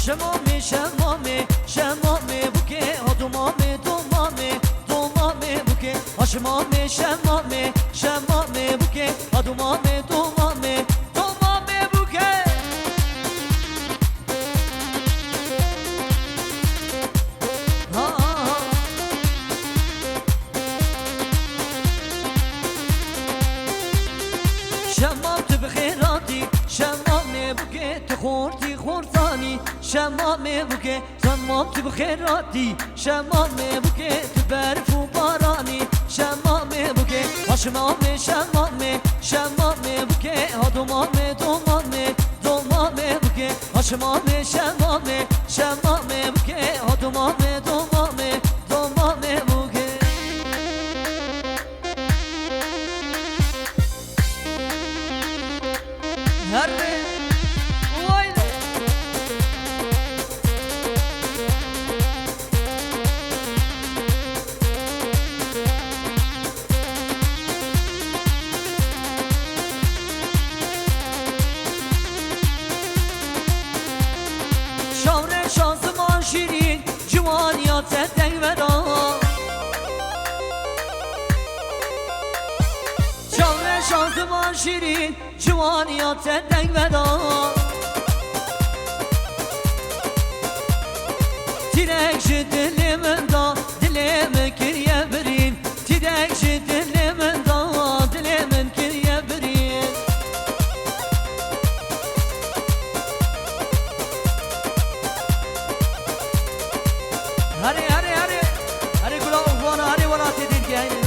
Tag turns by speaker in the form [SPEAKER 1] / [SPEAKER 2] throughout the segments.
[SPEAKER 1] شمامي شمامي شمامي بوكي هدومامي دومامي دومامي بوكي شمامي شمامي شمامي بوكي هدومامي دومامي دومامي بوكي ها ها شمامت بخيراتي شمامي بوكي تخورتي خورتاني شمامي بوكي شمامت بخيراتي شمامي بوكي تبارف وباراني شمامي بوكي شمامي شمامي شمامي بوكي هدومامي دومامي دومامي بوكي شمامي شمامي شمامي بوكي هدومامي دومامي دومامي بوكي هري ويلي شاور شانزمان شیرین جوانیات دنگودا شاور شانزمان شیرین جوانیات دنگودا تیرک جی دلمن دا دلمن کریه برین تیرک جی دلمن دا دلمن کریه برین هری هری هری هری گلا افوانا هری ولاتی دین که هینی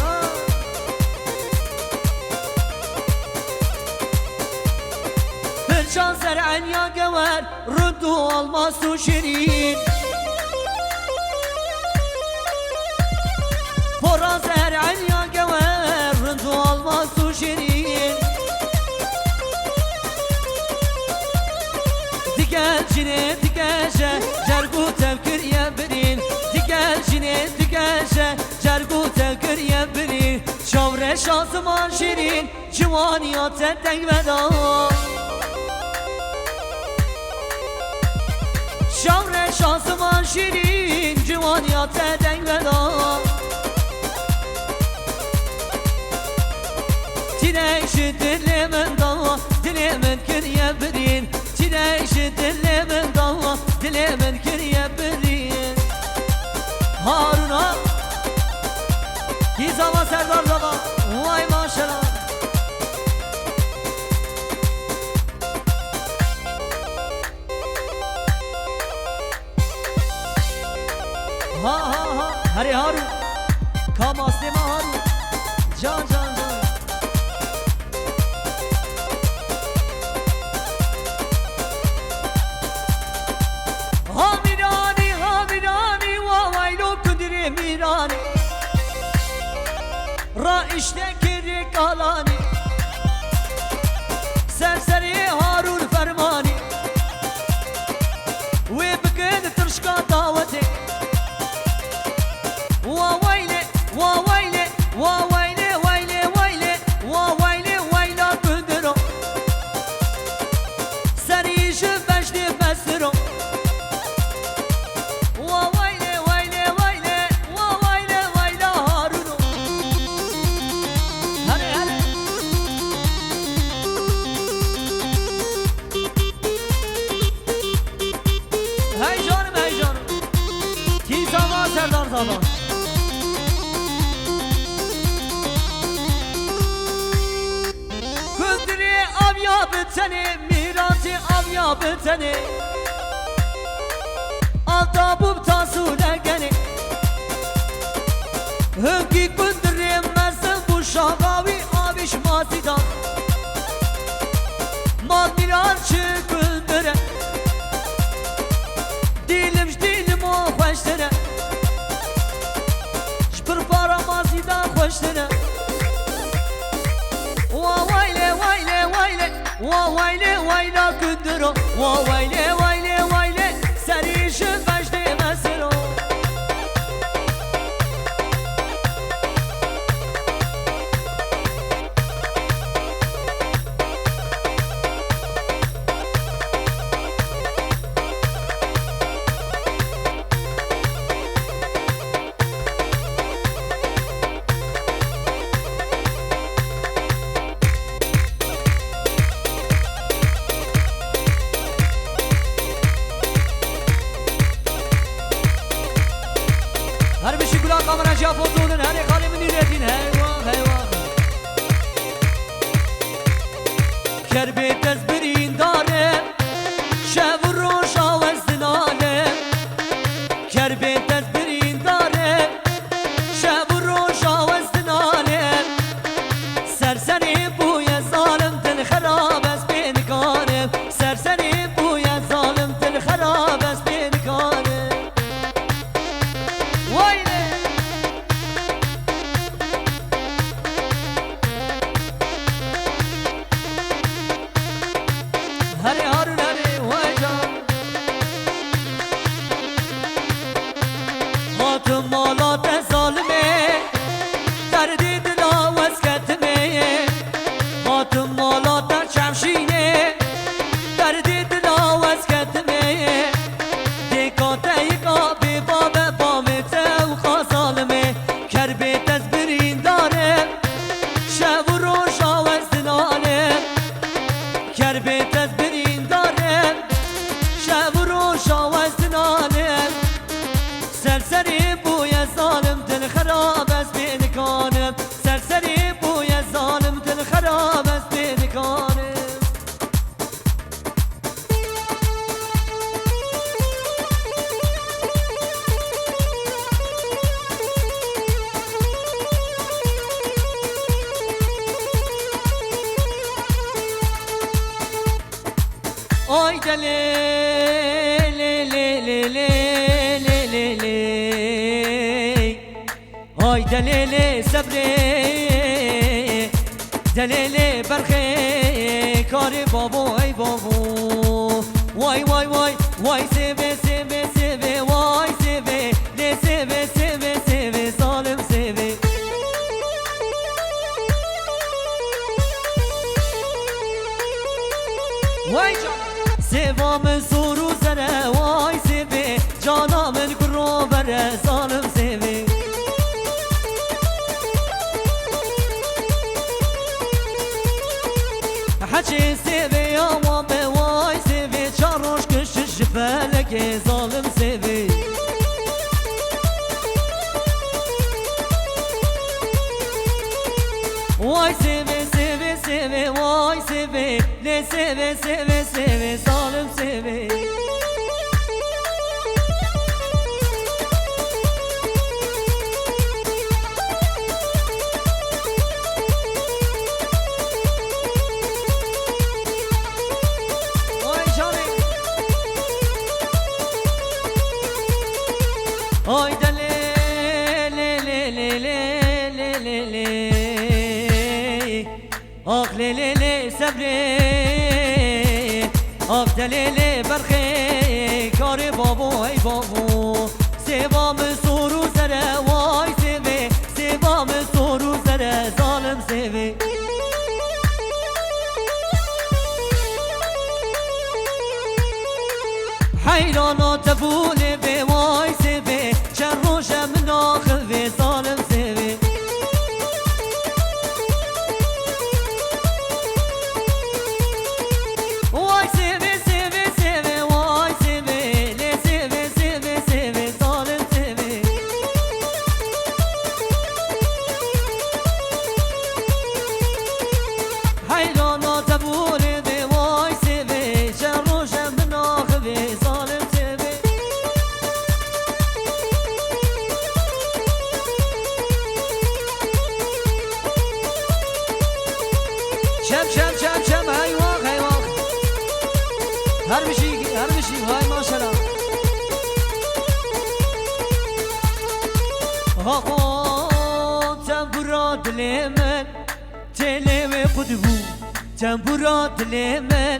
[SPEAKER 1] هرشان سر عنیا گور ردو almaz و شیرین Poran ser عنیا گور ردو almaz و شیرین دیگر جنه دیگر جرگو تفکر یه برین دیگر جنه دیگر جرگو تفکر یه برین شاور شانزمان شیرین جوانیات دنگودا شاور شانزمان شیرین جوانیات دنگودا تیرک جی دلمن دا دلمن کریه برین تیرک جی دلمن دا دلمن کریه برین هارونا کی زمان سردار زمان وای ماشالله ها ها ها هری هارو کام آسلیم هارو جان جان جان هامیرانی هامیرانی وایلو کندری میرانی را اشتکری کالانی سرسری هارون فرمانی و بکن ترشکا دعوتی وایله وایله وایله وایله وایله وایله وایلا کندرو سریش بشتی بسترو وایله وایله وایله وایله وایلا هارونو هره هره هی جانم هی جانم کی زمان سردار زمان Avya biteni, mirati avya biteni Alta bub tasule geni Hınki kundirim mersin bu şagavi abiş masidan Mal mirar çıkındire dilim o hoştere Şpır para masidan hoştere Vayle vayle vayle vayle vayla kunduro vayle vayle vayle sarışın başte meselo من جا فوتونن هنی خالی من نیردین هیوان هیوان کربی تزبرین داره شب و روش آوزدنانه کربی تزبرین داره شب و روش آوزدنانه سرسری بوی ظالم دل خراب از بینکانه سرسری بوی ظالم دل خراب از بینکانه وایله هری هارون هری وای جان هاتم مالات ظالمه دردی دلا وزکتمه هاتم مالات چمشینه دردی دلا وزکتمه دیکاته یکا بی باب بامته و خازالمه کربی تزبرین داره شب و روش آوزدنانه کربی تزبرین داره شب و روش آوزدنانه سرسری بوی ظالم دل خراب از بینکانه سرسری بوی ظالم دل خراب از بینکانه آی دلی لی لی لی لی لی لی لی آی دلیل صبری دلیل برخی کاری بابو ای بابو وای وای وای وای سیبه سیبه سیبه وای سیبه لی سیبه سیبه سیبه ظالم سیبه وای جان سیبا من سور و زره وای سیبه جانا من کرو بره ظالم سیبه حچی سیبه یا وامه وای سیبه چاروش کشش فلکه ظالم سیبه وای سیبه سیبه سیبه وای سیبه لی سیبه سیبه سیبه ظالم سیبه آی دلی لی لی لی لی لی لی آخ لی لی لی صبری آخ دلی لی برخی کاری بابو ای بابو سیبا من سور و زره وای سیبه سیبا من سور و زره ظالم سیبه حیرانات بوله به وای سیبه چند روشم ناخوه ظالم سیبه وای سیبه سیبه سیبه وای سیبه لی سیبه سیبه سیبه ظالم سیبه حیرانات بوله به وای سیبه چند روشم ناخوه ظالم سیبه شم شم شم شم هیواق هیواق هر بشی های ماشالله آقا تنبورا دل من تله و قدبو تنبورا دل من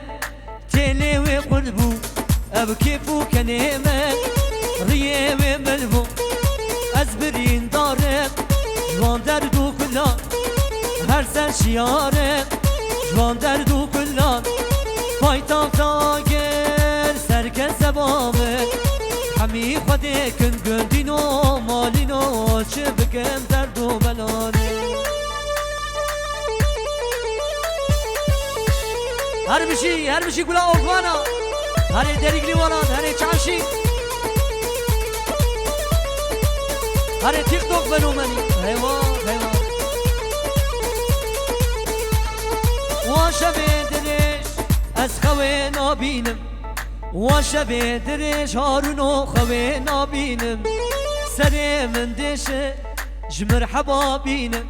[SPEAKER 1] تله و قدبو اب کیفو کنه من ریه و ملبو از برین داره جوان در دو کلان هر سر شیاره جوان در دو کلان پایتاخت آگر سرکس بامه همی خوده کن گندینو مالینو چه بگم درد و بلانه هر بشی گلا اوغانا هر دریگلی وانا هر چاشی هر تیک توک بنو منی هیوان هیوان واشبه درش از خواه نابینم واشبه درش هارونو خواه نابینم سر من دشه جمرحبا بینم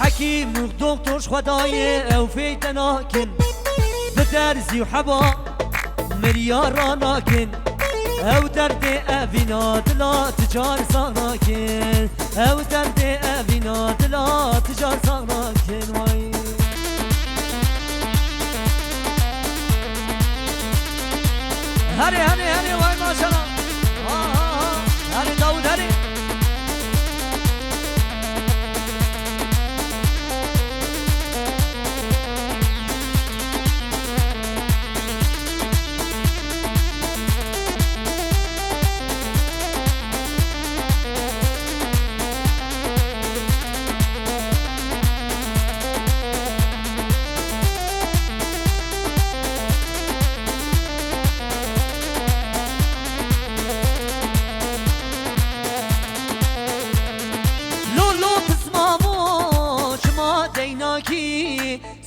[SPEAKER 1] حكيم دكتور خداي او في تناكن بدرزي وحبا مليار ناكن او درد افينات لا تجار ساكن او درد افينات لا تجار ساكن واي هري هري هري واي ما شاء الله هري داود هري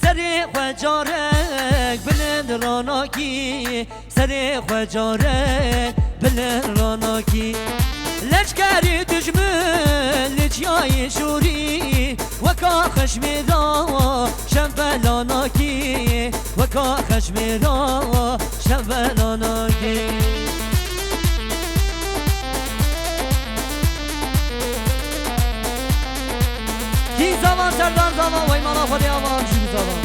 [SPEAKER 1] سر خجارک بلند راناکی سر خجارک بلند راناکی لشکری دشمن لجیای شوری وکا خشمی را شنفلاناکی وکا خشمی را شنفلاناکی کی زمان سردار زمان وای مانا خودی آمان شروع زمان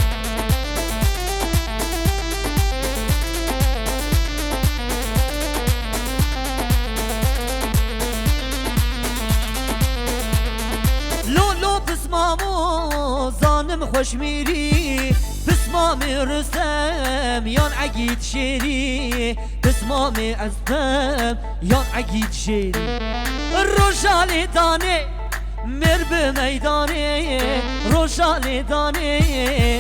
[SPEAKER 1] لولو پسمامو زانم خوش میری پسمامی رستم یان عگید شیری پسمامی ازدم یان عگید شیری روشالی دانه مر به میدانی روشالی دانی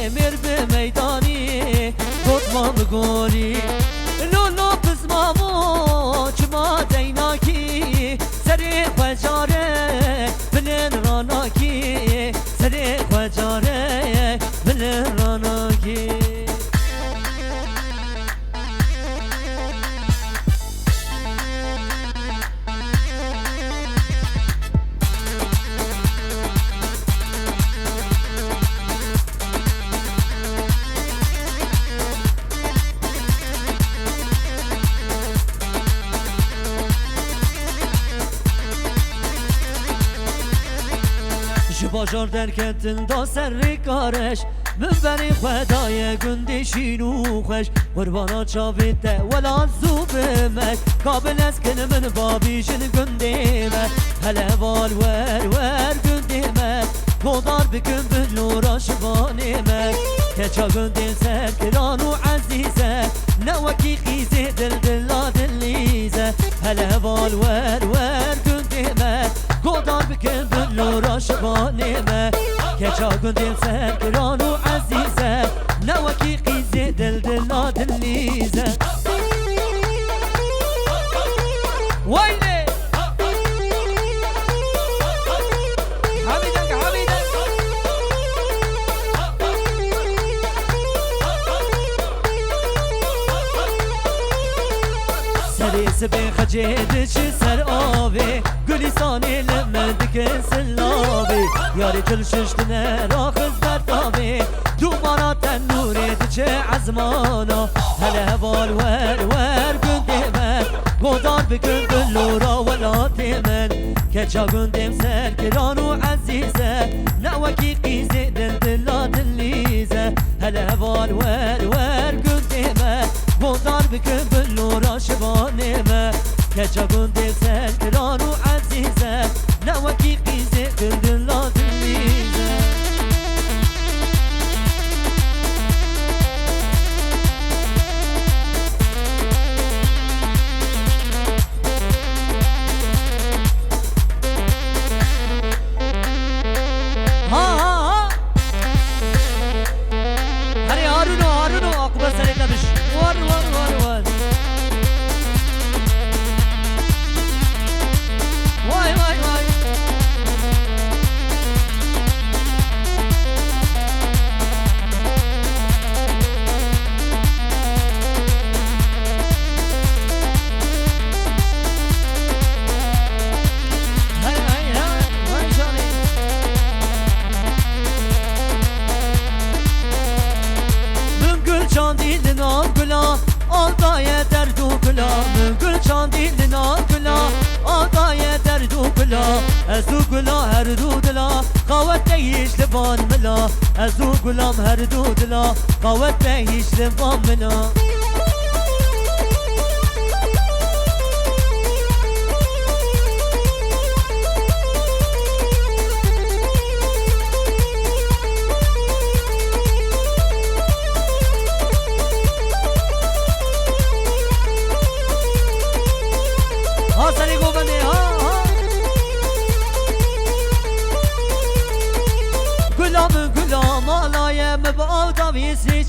[SPEAKER 1] مر به میدانی گفتم بگوری لولو پسمامو چما دیناکی سری خجاره بلن راناکی سری خجاره بلن راناکی بازار درکتن دا سر کارش من بری خدای گنده شینو خوش قربانا چاویده ولا زوبمک قابل از کن من بابیشن گنده مک هلوال ور گنده مک گودار بکن بلورا شبانه مک کچا گنده سر کرانو عزیزه نوکی خیزه دلا دلیزه هلوال ور گنده مک گودار بکن بلورا شبانه مک کچا گنده سر کرانو عزیزه نوکی خیزه دلا دلیزه ویله سبی خجید چه سر آوی گلیسانی لمدک سلاوی یاری جل ششتنه را خزبر تاوی دوبارا تنوری چه عزمانا هله وال ور گنده من گودار بکن بلورا ولاتی من کچا گندیم سر کرانو عزیزه نوکی قیزه دلا دلیزه هله وال ور گنده من گودار بکن بلورا شبانه من کچا گندیم سر کرانو عزیزه نوکی قیزه دلا دلیزه ازو گلا هر دو دلا قوت نیش لبان ملا ازو گلام هر دو دلا قوت نیش لبان ملا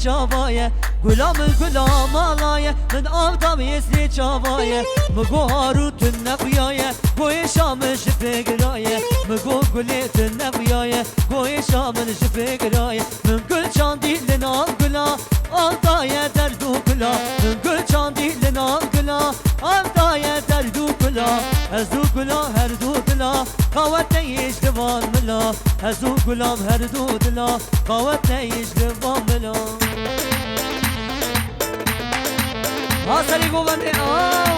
[SPEAKER 1] چاوایه گلام گلام آلایه من آدم یسلی چاوایه مگو هاروتن نقیایه گوی شامش فکرایه مگو گلیتن نقیایه گوی شامش فکرایه من گل چاندی لنام گلا آلدایه در دو گلا من گل چاندی لنام گلا آلدایه در دو گلا ازو گلا هر دو دلا قوت نیش دوان ملا ازو گلام هر دو دلا قوت نیش دوان ملا سری گو بنده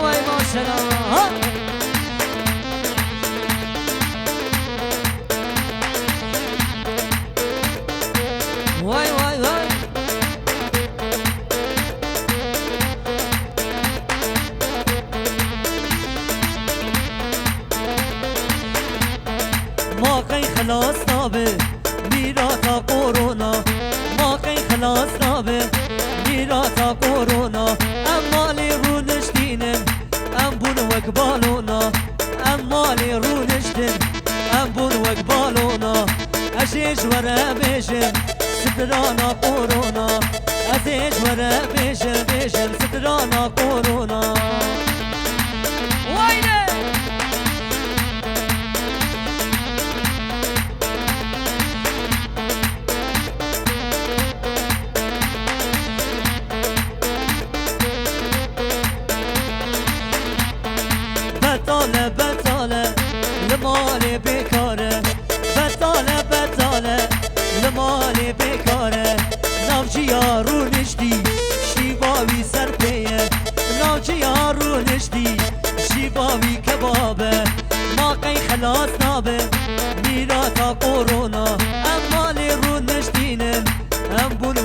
[SPEAKER 1] وای ماشالله وای وای وای ما قی خلاص نابه میرا تا کورونا ما قی خلاص نابه میرا تا کورونا امالی رو نشتینم ام بون وک بالونا امالی رو نشتین ام بون وک بالونا اشیش وره بیشن سترانا کورونا اشیش وره بیشن سترانا کورونا وایده بطاله بطاله لمالی بیکاره بطاله بطاله لمالی بیکاره ناوچی رو نشتی شیباوی سر پیه ناوچی رو نشتی شیباوی کبابه ما قی خلاص نابه میرا تا کورونا امالی رو نشتینم ام بون